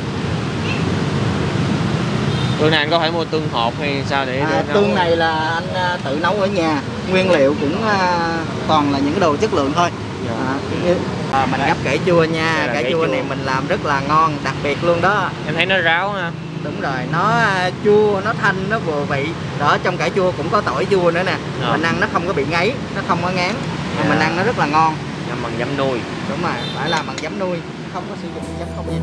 S1: Tương này anh có phải mua tương hộp hay sao để nấu?
S2: Tương này là anh tự nấu ở nhà, nguyên liệu cũng toàn là những cái đồ chất lượng thôi. Mình gắp cải chua nha, cải chua này mình làm rất là ngon, đặc biệt luôn đó.
S1: Em thấy nó ráo ha.
S2: Đúng rồi, nó chua, nó thanh, nó vừa vị. Đó, trong cải chua cũng có tỏi chua nữa nè. Mình ăn nó không có bị ngấy, nó không có ngán. Mình ăn nó rất là ngon.
S1: Làm bằng giấm nuôi.
S2: Đúng rồi, phải làm bằng giấm nuôi, không có sử dụng giấm không gì.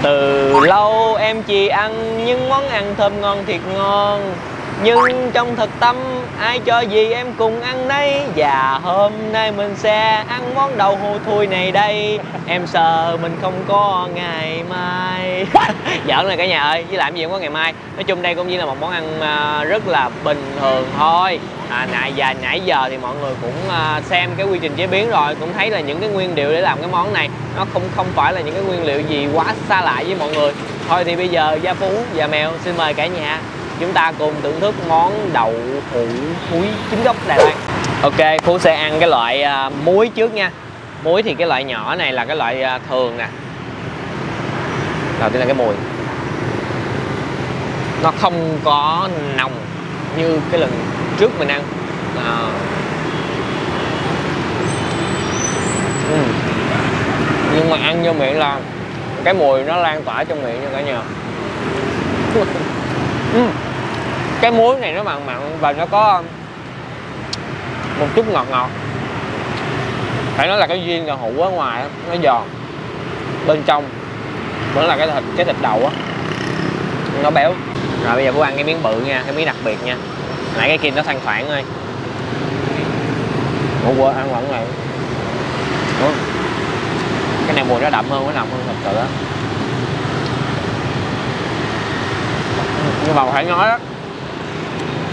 S1: Từ lâu em chỉ ăn những món ăn thơm ngon thiệt ngon, nhưng trong thực tâm ai cho gì em cùng ăn nấy. Và hôm nay mình sẽ ăn món đậu hũ thui này đây. Em sợ mình không có ngày mai. Giỡn này cả nhà ơi, với làm gì không có ngày mai. Nói chung đây cũng chỉ là một món ăn rất là bình thường thôi. Nãy giờ thì mọi người cũng xem cái quy trình chế biến rồi, cũng thấy là những cái nguyên liệu để làm cái món này nó không phải là những cái nguyên liệu gì quá xa lạ với mọi người. Thôi thì bây giờ Gia Phú và Mèo xin mời cả nhà chúng ta cùng thưởng thức món đậu hũ thúi chính gốc Đài Loan. Ok, Phú sẽ ăn cái loại muối trước nha. Muối thì cái loại nhỏ này là cái loại thường nè. Đầu tiên là cái mùi, nó không có nồng như cái lần trước mình ăn. Nhưng mà ăn vô miệng là cái mùi nó lan tỏa trong miệng nha cả nhà. Cái muối này nó mặn mặn và nó có một chút ngọt ngọt. Phải nói là cái viên đậu hũ ở ngoài nó giòn, bên trong vẫn là cái thịt đậu á, nó béo. Rồi bây giờ Phú ăn cái miếng bự nha, cái miếng đặc biệt nha. Nãy cái kia nó thanh thoảng thôi. Ủa ăn vẫn này. Cái này mùi nó đậm hơn, thật sự á. Nhưng mà phải nói đó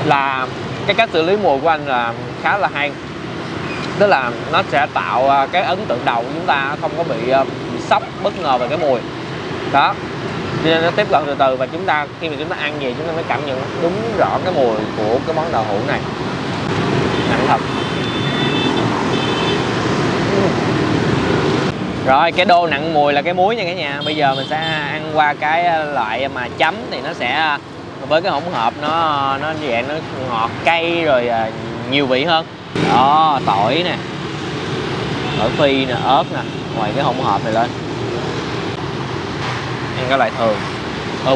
S1: là cái cách xử lý mùi của anh là khá là hay. Tức là nó sẽ tạo cái ấn tượng đầu của chúng ta không có bị sốc bất ngờ về cái mùi đó, cho nên nó tiếp cận từ từ và chúng ta khi mà chúng ta ăn gì chúng ta mới cảm nhận đúng rõ cái mùi của cái món đậu hũ này. Nặng thật. Rồi cái đô nặng mùi là cái muối nha cả nhà. Bây giờ mình sẽ ăn qua cái loại mà chấm thì nó sẽ với cái hỗn hợp nó dạng nó ngọt cay rồi nhiều vị hơn. Đó, tỏi nè, tỏi phi nè, ớt nè, ngoài cái hỗn hợp này lên. Ăn cái loại thường.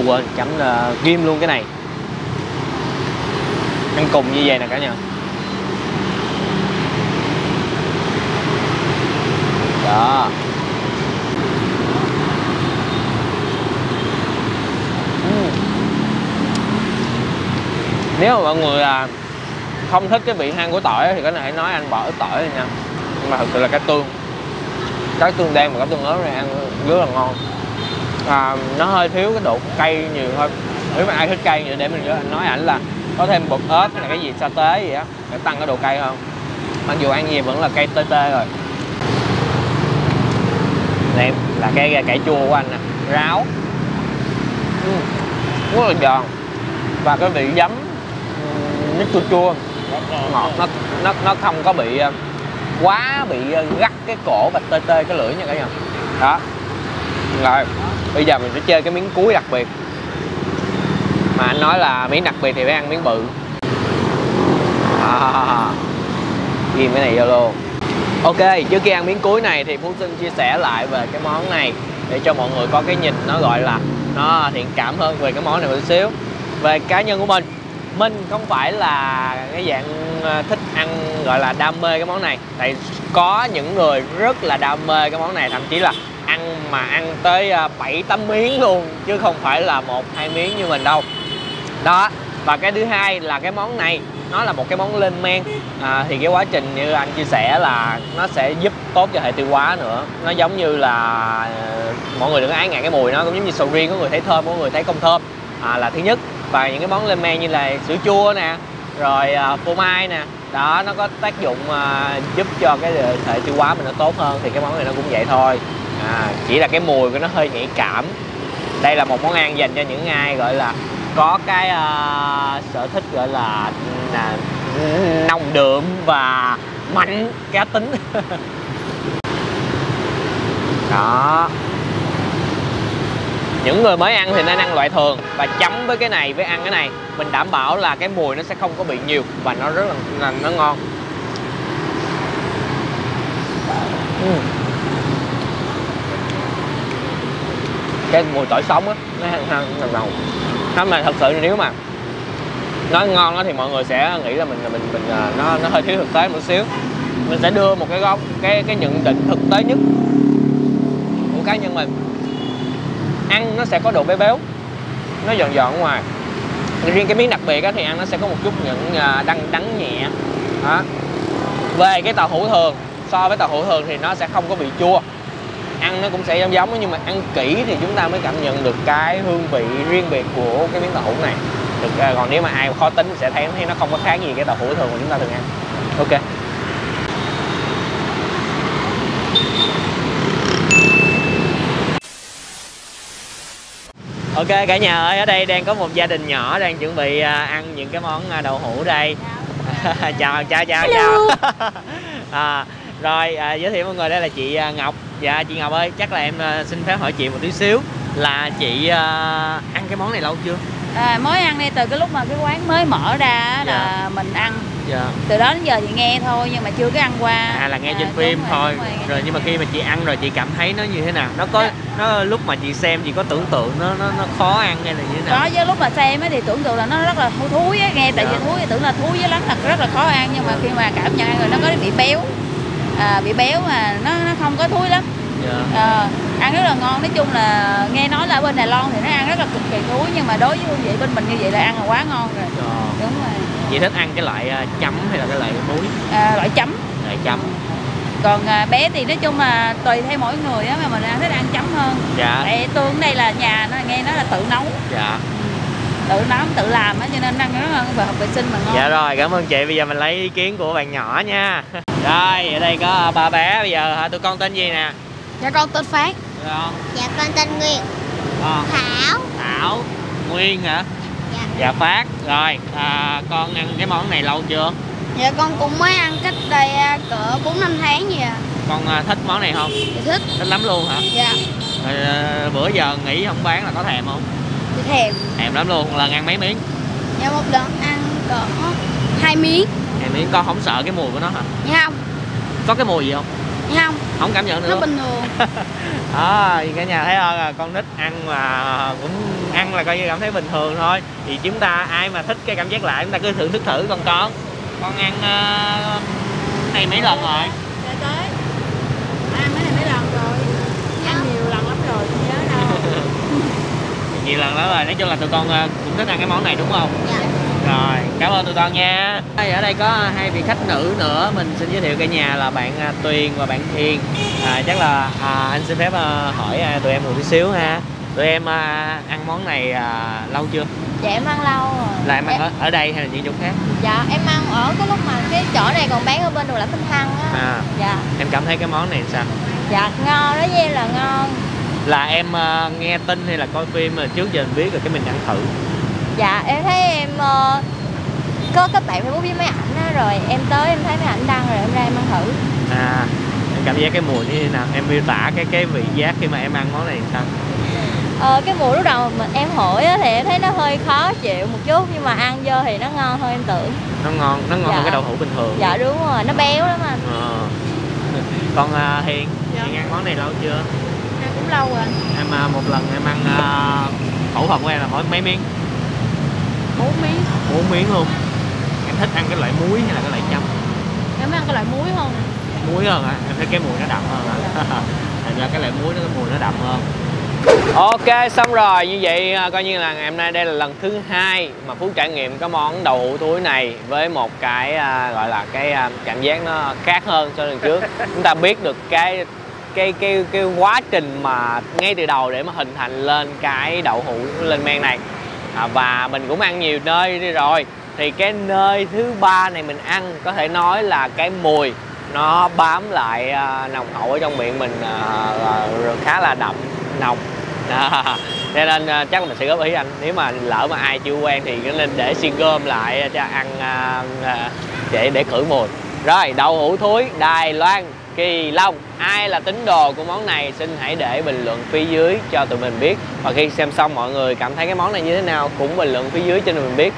S1: Quên chấm ghim luôn cái này. Ăn cùng như vậy nè cả nhà. Đó. Nếu mà mọi người không thích cái vị hăng của tỏi thì có thể hãy nói anh bỏ ít tỏi lên nha. Nhưng mà thật sự là cái tương đen và cái tương ớt này ăn rất là ngon. Nó hơi thiếu cái độ cay nhiều thôi. Nếu mà ai thích cay thì để mình anh nói ảnh là có thêm bột ớt hay là cái gì sa tế gì á để tăng cái độ cay hơn. Mặc dù ăn gì vẫn là cay tê tê rồi. Đây là cái cải chua của anh nè, ráo rất là giòn và cái vị giấm nước chua chua ngọt, nó không có bị quá bị gắt cái cổ và tê tê cái lưỡi nha cả nhà. Đó. Rồi bây giờ mình sẽ chơi cái miếng cuối đặc biệt mà anh nói là miếng đặc biệt thì phải ăn miếng bự. Ghim cái này vô luôn. Ok, trước khi ăn miếng cuối này thì Phú xin chia sẻ lại về cái món này để cho mọi người có cái nhìn nó gọi là nó thiện cảm hơn về cái món này một chút xíu. Về cá nhân của mình không phải là cái dạng thích ăn gọi là đam mê cái món này. Tại có những người rất là đam mê cái món này, thậm chí là ăn tới 7-8 miếng luôn chứ không phải là 1-2 miếng như mình đâu. Đó. Và cái thứ hai là cái món này nó là một cái món lên men, thì cái quá trình như anh chia sẻ là nó sẽ giúp tốt cho hệ tiêu hóa nữa. Nó giống như là mọi người đừng ái ngại cái mùi, nó cũng giống như sầu riêng, có người thấy thơm, có người thấy không thơm, là thứ nhất. Và những cái món lên men như là sữa chua nè, rồi phô mai nè, đó nó có tác dụng giúp cho cái hệ tiêu hóa mình nó tốt hơn, thì cái món này nó cũng vậy thôi. Chỉ là cái mùi của nó hơi nhạy cảm. Đây là một món ăn dành cho những ai gọi là có cái sở thích gọi là nồng đượm và mạnh cá tính. Đó. Những người mới ăn thì nên ăn loại thường và chấm với cái này, với ăn cái này mình đảm bảo là cái mùi nó sẽ không có bị nhiều và nó rất là nó ngon. Cái mùi tỏi sống á, nó hăng đầu. Nó mà thật sự nếu mà nó ngon đó thì mọi người sẽ nghĩ là nó hơi thiếu thực tế một xíu. Mình sẽ đưa một cái nhận định thực tế nhất của cá nhân mình. Ăn nó sẽ có độ béo béo, nó giòn giòn ở ngoài. Riêng cái miếng đặc biệt á, thì ăn nó sẽ có một chút những đắng nhẹ. Đó. Về cái tàu hũ thường, so với tàu hũ thường thì nó sẽ không có bị chua. Ăn nó cũng sẽ giống nhưng mà ăn kỹ thì chúng ta mới cảm nhận được cái hương vị riêng biệt của cái miếng tàu hũ này. Còn nếu mà ai khó tính sẽ thấy nó không có khác gì cái tàu hũ thường mà chúng ta thường ăn. Ok. Ok cả nhà ơi, ở đây đang có một gia đình nhỏ đang chuẩn bị ăn những cái món đậu hũ đây. chào. Rồi giới thiệu mọi người, đây là chị Ngọc. Dạ chị Ngọc ơi, chắc là em xin phép hỏi chị một tí xíu là chị ăn cái món này lâu chưa?
S3: Mới ăn đây từ cái lúc mà cái quán mới mở ra là mình ăn
S1: Dạ.
S3: Từ đó đến giờ thì nghe thôi nhưng mà chưa có ăn qua.
S1: Là nghe trên phim thôi. Rồi nhưng mà khi mà chị ăn rồi chị cảm thấy nó như thế nào? Nó có nó lúc mà chị xem chị có tưởng tượng nó khó ăn hay là như thế nào?
S3: Có, với lúc mà xem thì tưởng tượng là nó rất là thúi á, nghe tại vì thúi thì tưởng là thúi với lắm, là rất là khó ăn, nhưng mà khi mà cảm nhận ăn rồi nó có bị béo. Bị béo mà nó không có thúi lắm. Ăn rất là ngon. Nói chung là nghe nói là ở bên Đài Loan thì nó ăn rất là cực kỳ thúi, nhưng mà đối với hương vị bên mình như vậy là ăn là quá ngon rồi. Đúng rồi.
S1: Chị thích ăn cái loại chấm hay là cái loại muối?
S3: Loại chấm.
S1: Loại chấm.
S3: Còn bé thì nói chung là tùy theo mỗi người á, mà mình thích ăn chấm hơn.
S1: Dạ.
S3: Tại Tương đây là nhà nó nghe nó là tự nấu.
S1: Dạ.
S3: Tự nấu tự làm á, cho nên ăn rất là hợp vệ sinh mà ngon.
S1: Dạ rồi, cảm ơn chị. Bây giờ mình lấy ý kiến của bạn nhỏ nha. Rồi, ở đây có ba bé. Bây giờ tụi con tên gì nè?
S3: Dạ con tên Phát.
S1: Con.
S4: Dạ con tên Nguyên. Thảo.
S1: Thảo. Nguyên hả?
S4: Dạ.
S1: Dạ Phát. Rồi, con ăn cái món này lâu chưa?
S4: Dạ con cũng mới ăn cách đây cỡ 4-5 tháng gì à.
S1: Con thích món này không?
S4: Dạ thích.
S1: Thích lắm luôn hả?
S4: Dạ.
S1: Rồi, bữa giờ nghỉ không bán là có thèm không?
S4: Dạ thèm.
S1: Thèm lắm luôn. Lần ăn mấy miếng?
S4: Dạ một lần ăn cỡ 2 miếng.
S1: 2 miếng. Con không sợ cái mùi của nó hả?
S4: Dạ không.
S1: Có cái mùi gì không?
S4: Dạ không.
S1: Không cảm nhận được.
S4: Nó bình thường.
S1: Cả nhà thấy không? Con nít ăn mà cũng ăn là coi như cảm thấy bình thường thôi. Thì chúng ta ai mà thích cái cảm giác lại, chúng ta cứ thưởng thức thử con. Con ăn này mấy lần rồi?
S3: Dạ tới. Ăn mấy này mấy lần rồi. Ăn nhiều lần lắm rồi, không nhớ đâu.
S1: Nhiều lần đó rồi. Nói chung là tụi con cũng thích ăn cái món này đúng không?
S4: Dạ.
S1: Rồi, cảm ơn tụi con nha. Ở đây có hai vị khách nữ nữa. Mình xin giới thiệu cả nhà là bạn Tuyền và bạn Hiền. Chắc là anh xin phép hỏi tụi em một tí xíu ha. Tụi em ăn món này lâu chưa?
S4: Dạ em ăn lâu rồi.
S1: Là em ăn ở đây hay là những chỗ khác?
S4: Dạ em ăn ở cái lúc mà cái chỗ này còn bán ở bên Đồ Lã Tinh Thăng á. Dạ.
S1: Em cảm thấy cái món này sao?
S4: Dạ ngon, đó với em là ngon.
S1: Là em nghe tin hay là coi phim mà trước giờ mình biết rồi cái mình ăn thử?
S4: Dạ em thấy em có các bạn Facebook với mấy ảnh á, rồi em tới em thấy mấy ảnh đăng rồi em ra em ăn thử.
S1: Em cảm giác cái mùi như thế nào? Em miêu tả cái vị giác khi mà em ăn món này sao?
S4: Cái mùi lúc đầu mà em hỏi á, thì em thấy nó hơi khó chịu một chút, nhưng mà ăn vô thì nó ngon hơn em tưởng.
S1: Nó ngon hơn cái đậu hũ bình thường.
S4: Dạ đúng rồi, nó béo lắm anh.
S1: Còn Hiền, Hiền ăn món này lâu chưa?
S3: Ăn cũng lâu rồi.
S1: Em một lần em ăn khẩu phần của em là mấy miếng?
S3: 4 miếng.
S1: 4 miếng luôn. Em thích ăn cái loại muối hay là cái loại chấm?
S3: Em ăn cái loại muối hơn.
S1: Muối hơn hả? Em thấy cái mùi nó đậm hơn hả? Thành ra cái loại muối nó cái mùi nó đậm hơn. Ok, xong rồi. Như vậy coi như là ngày hôm nay đây là lần thứ 2 mà Phú trải nghiệm cái món đậu hũ thúi này với một cái gọi là cái cảm giác nó khác hơn so với lần trước. Chúng ta biết được cái quá trình mà ngay từ đầu để mà hình thành lên cái đậu hũ lên men này. Và mình cũng ăn nhiều nơi đi rồi. Thì cái nơi thứ 3 này mình ăn có thể nói là cái mùi nó bám lại nồng hậu ở trong miệng mình khá là đậm, nồng. Cho nên chắc là mình sẽ góp ý anh, nếu mà lỡ mà ai chưa quen thì nên để xiên gom lại cho ăn để khử mùi. Rồi, đậu hũ thúi Đài Loan Kỳ Long, ai là tín đồ của món này xin hãy để bình luận phía dưới cho tụi mình biết. Và khi xem xong mọi người cảm thấy cái món này như thế nào cũng bình luận phía dưới cho tụi mình biết.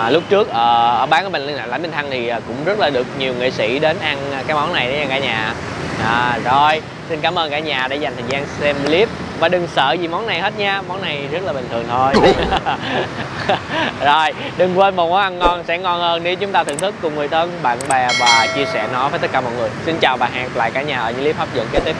S1: Lúc trước ở bán ở bên Lãnh Bình Thăng thì cũng rất là được nhiều nghệ sĩ đến ăn cái món này đấy nha cả nhà. Rồi, xin cảm ơn cả nhà đã dành thời gian xem clip. Và đừng sợ gì món này hết nha, món này rất là bình thường thôi. Rồi, đừng quên một món ăn ngon sẽ ngon hơn nếu chúng ta thưởng thức cùng người thân, bạn bè và chia sẻ nó với tất cả mọi người. Xin chào và hẹn gặp lại cả nhà ở những clip hấp dẫn kế tiếp.